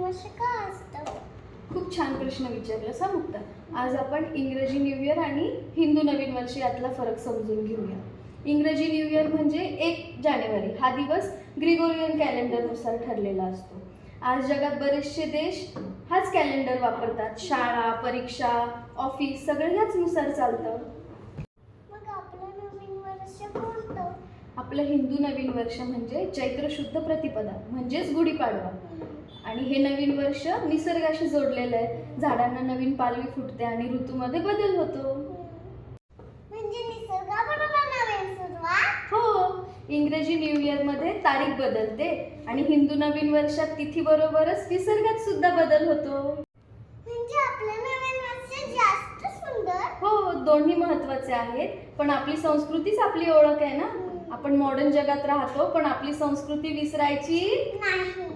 वर्ष का असतं? खूप छान प्रश्न विचारलास हा मुक्ता. आज आपण इंग्रजी न्यू इयर आणि हिंदू नवीन वर्ष यातला फरक समजून घेऊया. इंग्रजी न्यू इयर म्हणजे 1 जानेवारी हा दिवस ग्रिगोरियन कॅलेंडरनुसार ठरलेला असतो. आज जगात बरेचसे देश हाच कॅलेंडर वापरतात. शाळा, परीक्षा, ऑफिस सगळं ह्याचनुसार चालतं. मग आपलं नवीन वर्ष कोणतं? आपलं हिंदू नवीन वर्ष म्हणजे चैत्र शुद्ध प्रतिपदा म्हणजेच गुढीपाडवा. आणि हे नवीन वर्ष निसर्गाशी जोडलेलं आहे. झाडांना नवीन पालवी फुटते आणि ऋतूमध्ये बदल होतो. म्हणजे निसर्गाबरोबर नवीन सुरुवात? हो, इंग्रजी न्यू इयर मध्ये तारीख बदलते आणि हिंदू नवीन वर्षात तिथी बरोबरच निसर्गात सुद्धा बदल होतो. म्हणजे आपलं नवीन वर्ष जास्त सुंदर? हो, दोन्ही महत्त्वाचे आहेत, पण आपली संस्कृतीच आपली ओळख आहे ना. आपण मॉडर्न जगात राहतो, पण आपली संस्कृती विसरायची नाही.